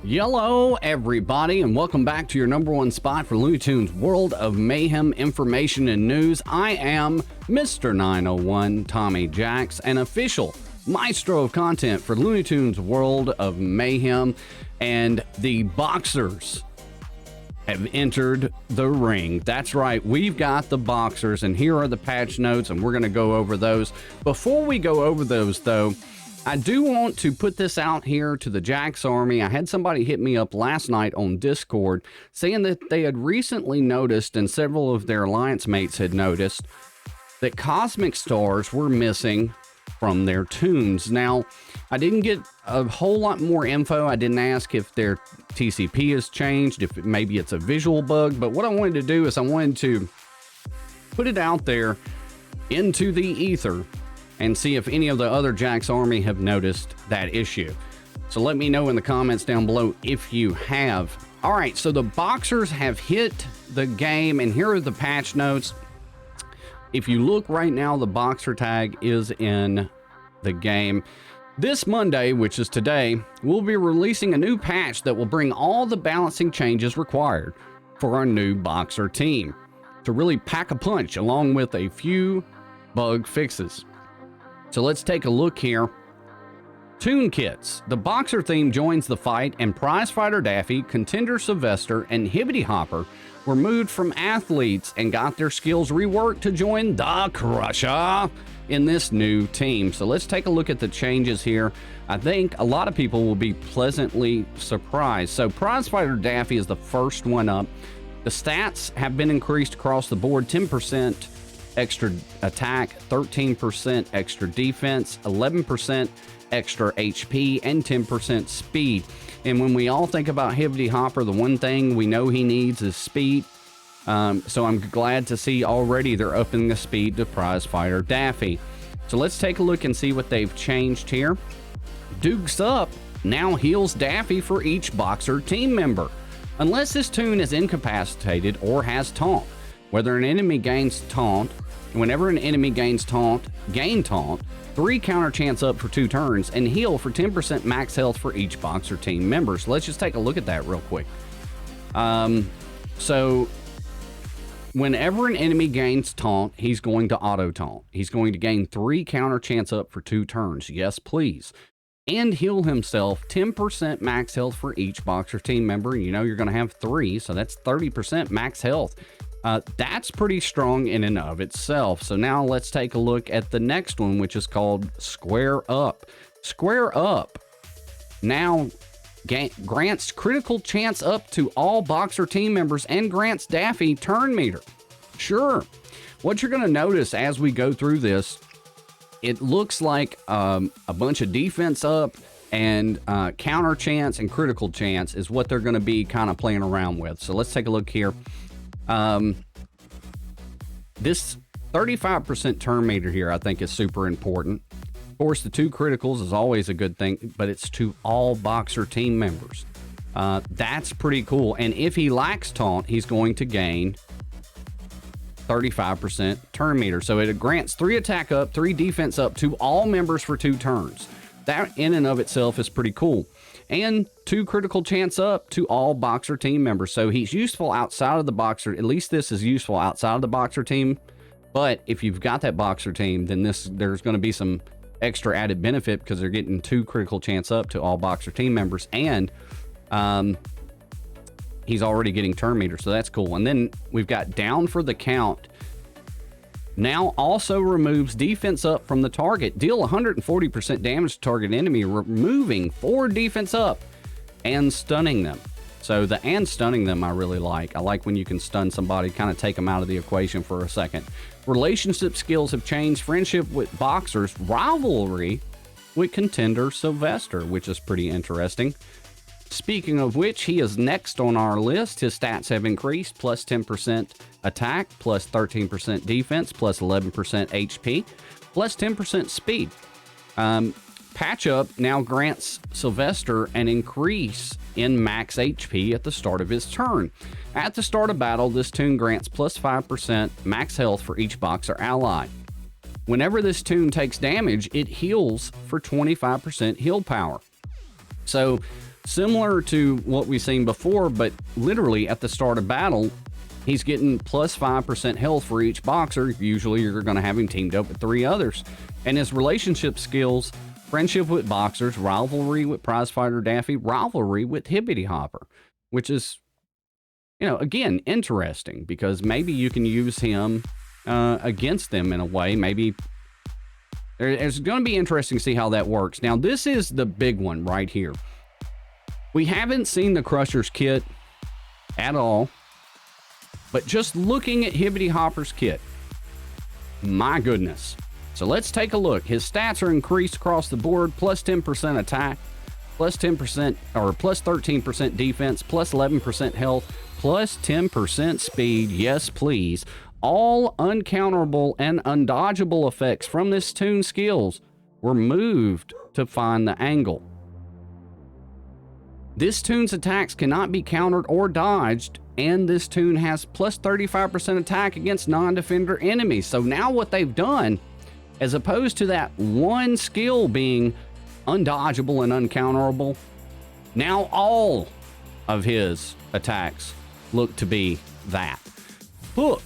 Hello, everybody, and welcome back to your #1 spot for Looney Tunes World of Mayhem information and news. I am Mr. 901 Tommy Jacks, an official maestro of content for Looney Tunes World of Mayhem, and the Boxers have entered the ring. That's right, we've got the Boxers, and here are the patch notes, and we're going to go over those. Before we go over those, though, I do want to put this out here to the Jax Army. I had somebody hit me up last night on Discord saying that they had recently noticed, and several of their alliance mates had noticed, that cosmic stars were missing from their tunes. Now, I didn't get a whole lot more info. I didn't ask if their TCP has changed, if maybe it's a visual bug, but what I wanted to do is I wanted to put it out there into the ether and see if any of the other Jax Army have noticed that issue. So let me know in the comments down below if you have. All right, so the Boxers have hit the game, and here are the patch notes. If you look right now, the Boxer tag is in the game. This Monday, which is today, we'll be releasing a new patch that will bring all the balancing changes required for our new Boxer team to really pack a punch, along with a few bug fixes. So let's take a look here. Tune kits. The Boxer theme joins the fight, and prize fighter Daffy, contender Sylvester, and Hibbity Hopper were moved from athletes and got their skills reworked to join the Crusher in this new team. So let's take a look at the changes here. I think a lot of people will be pleasantly surprised. So prize fighter Daffy is the first one up. The stats have been increased across the board: 10% extra attack, 13% extra defense, 11% extra HP, and 10% speed. And when we all think about Hibbity Hopper, the one thing we know he needs is speed. So I'm glad to see already they're upping the speed to prize fighter Daffy. So let's take a look and see what they've changed here. Dukes Up now heals Daffy for each Boxer team member, unless this tune is incapacitated or has taunt. Whenever an enemy gains taunt, gain taunt, 3 counter chance up for 2 turns, and heal for 10% max health for each Boxer team member. So let's just take a look at that real quick. So whenever an enemy gains taunt, he's going to auto taunt. He's going to gain 3 counter chance up for 2 turns. Yes, please. And heal himself 10% max health for each Boxer team member. You know you're going to have 3, so that's 30% max health. That's pretty strong in and of itself. So now let's take a look at the next one, which is called Square Up. Square Up now grants critical chance up to all Boxer team members and grants Daffy turn meter. Sure. What you're going to notice as we go through this, it looks like a bunch of defense up and counter chance and critical chance is what they're going to be kind of playing around with. So let's take a look here. This 35% turn meter here, I think, is super important. Of course, the 2 criticals is always a good thing, but it's to all Boxer team members. That's pretty cool. And if he lacks taunt, he's going to gain 35% turn meter. So it grants 3 attack up, 3 defense up to all members for 2 turns. That in and of itself is pretty cool. And 2 critical chance up to all Boxer team members. So he's useful outside of the Boxer. At least this is useful outside of the Boxer team. But if you've got that Boxer team, then there's going to be some extra added benefit because they're getting 2 critical chance up to all Boxer team members. And he's already getting turn meter. So that's cool. And then we've got Down for the Count. Now also removes defense up from the target. Deal 140% damage to target enemy, removing 4 defense up and stunning them. So the and stunning them I really like. I like when you can stun somebody, kind of take them out of the equation for a second. Relationship skills have changed. Friendship with Boxers, rivalry with contender Sylvester, which is pretty interesting. Speaking of which, he is next on our list. His stats have increased, plus 10% attack, plus 13% defense, plus 11% HP, plus 10% speed. Patch Up now grants Sylvester an increase in max HP at the start of his turn. At the start of battle, this tune grants plus 5% max health for each Boxer ally. Whenever this tune takes damage, it heals for 25% heal power. So Similar to what we've seen before, but literally at the start of battle, he's getting plus 5% health for each boxer. Usually you're going to have him teamed up with 3 others. And his relationship skills, friendship with boxers, rivalry with prizefighter Daffy, rivalry with Hibbity Hopper, which is, you know, again, interesting because maybe you can use him against them in a way. Maybe it's going to be interesting to see how that works. Now, this is the big one right here. We haven't seen the Crusher's kit at all, but just looking at Hibbity Hopper's kit, my goodness. So let's take a look. His stats are increased across the board, plus 10% attack, plus 10% or plus 13% defense, plus 11% health, plus 10% speed. Yes, please. All uncounterable and undodgeable effects from this tune skills were moved to find the angle. This tune's attacks cannot be countered or dodged, and this tune has plus 35% attack against non-defender enemies. So now what they've done, as opposed to that one skill being undodgeable and uncounterable, now all of his attacks look to be that. Hook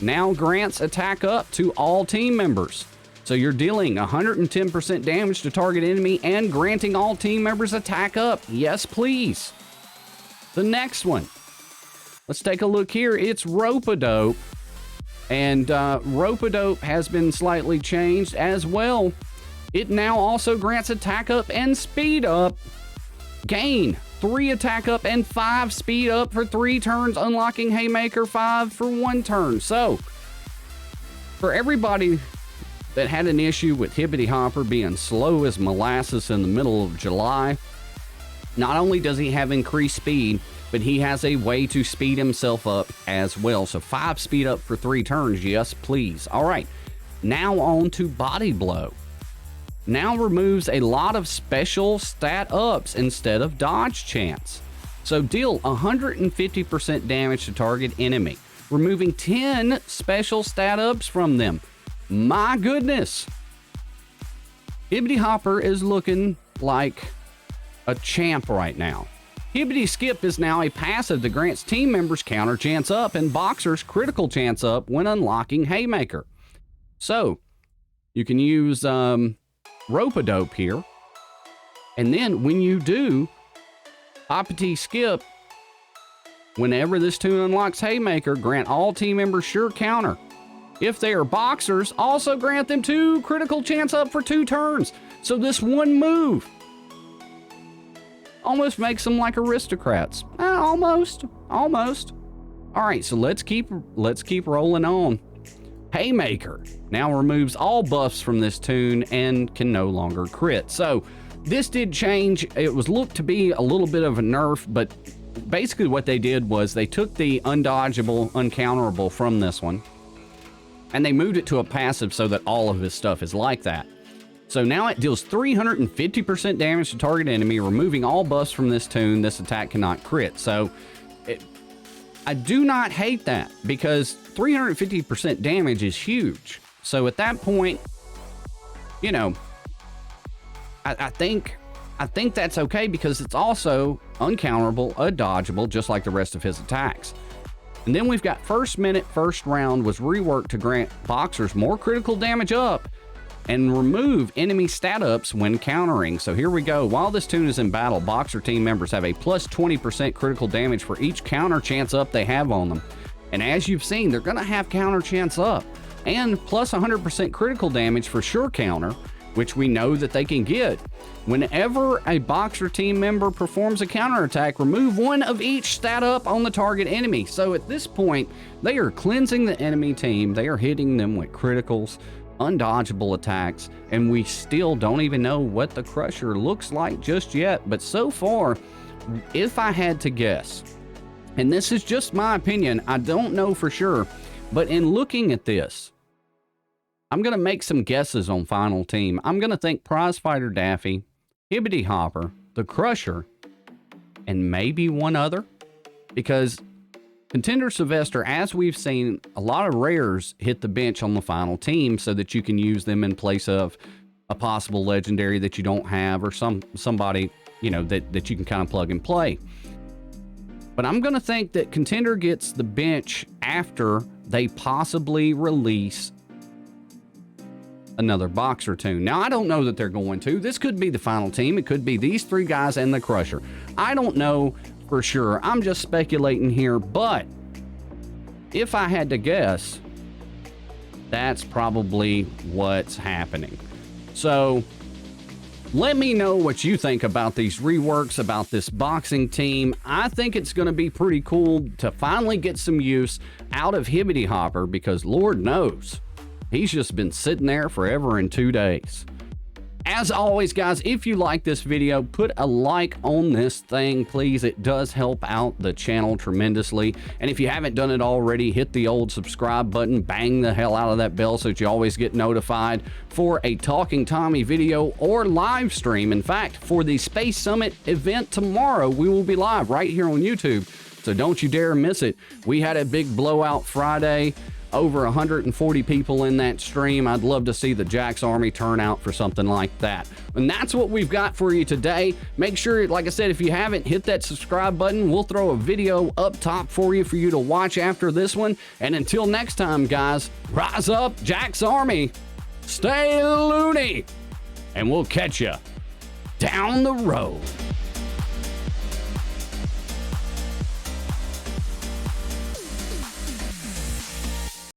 now grants attack up to all team members. So you're dealing 110% damage to target enemy and granting all team members attack up. Yes, please. The next one. Let's take a look here. It's Rope-a-Dope. And Rope-a-Dope has been slightly changed as well. It now also grants attack up and speed up. Gain 3 attack up and 5 speed up for 3 turns, unlocking Haymaker 5 for 1 turn. So, for everybody that had an issue with Hibbity Hopper being slow as molasses in the middle of July, not only does he have increased speed, but he has a way to speed himself up as well. So 5 speed up for 3 turns. Yes, please. All right. Now on to Body Blow. Now removes a lot of special stat ups instead of dodge chance. So deal 150% damage to target enemy, removing 10 special stat ups from them. My goodness. Hibbity Hopper is looking like a champ right now. Hibbity Skip is now a passive that grants team members counter chance up and boxers critical chance up when unlocking Haymaker. So you can use Rope-a-Dope here. And then when you do Hoppity Skip, whenever this tune unlocks Haymaker, grant all team members sure counter. If they are boxers, also grant them 2 critical chance up for 2 turns. So this one move almost makes them like aristocrats. Almost. All right, so let's keep rolling on. Haymaker now removes all buffs from this tune and can no longer crit. So this did change. It was looked to be a little bit of a nerf, but basically what they did was they took the undodgeable, uncounterable from this one, and they moved it to a passive so that all of his stuff is like that. So now it deals 350% damage to target enemy, removing all buffs from this tune. This attack cannot crit. So I do not hate that because 350% damage is huge. So at that point, you know, I think that's okay because it's also uncounterable, undodgeable, just like the rest of his attacks. And then we've got first minute, first round was reworked to grant boxers more critical damage up and remove enemy stat ups when countering. So here we go. While this tune is in battle, boxer team members have a plus 20% critical damage for each counter chance up they have on them. And as you've seen, they're going to have counter chance up and plus 100% critical damage for sure counter, which we know that they can get. Whenever a boxer team member performs a counterattack, remove 1 of each stat up on the target enemy. So at this point, they are cleansing the enemy team. They are hitting them with criticals, undodgeable attacks, and we still don't even know what the Crusher looks like just yet. But so far, if I had to guess, and this is just my opinion, I don't know for sure, but in looking at this, I'm going to make some guesses on final team. I'm going to think prizefighter Daffy, Hibbity Hopper, the Crusher, and maybe one other, because Contender Sylvester, as we've seen, a lot of rares hit the bench on the final team so that you can use them in place of a possible legendary that you don't have, or somebody, that you can kind of plug and play. But I'm going to think that Contender gets the bench after they possibly release another Boxer tune. Now, I don't know that they're going to. This could be the final team. It could be these three guys and the Crusher. I don't know for sure. I'm just speculating here, but if I had to guess, that's probably what's happening. So let me know what you think about these reworks, about this boxing team. I think it's going to be pretty cool to finally get some use out of Hibbity Hopper, because Lord knows he's just been sitting there forever and 2 days. As always, guys, if you like this video, put a like on this thing, please. It does help out the channel tremendously. And if you haven't done it already, hit the old subscribe button, bang the hell out of that bell so that you always get notified for a Talking Tommy video or live stream. In fact, for the Space Summit event tomorrow, we will be live right here on YouTube, so don't you dare miss it. We had a big blowout Friday. Over 140 people in that stream. I'd love to see the Jax Army turn out for something like that. And that's what we've got for you today. Make sure, like I said, if you haven't, hit that subscribe button. We'll throw a video up top for you to watch after this one. And until next time, guys, rise up, Jax Army. Stay loony. And we'll catch you down the road.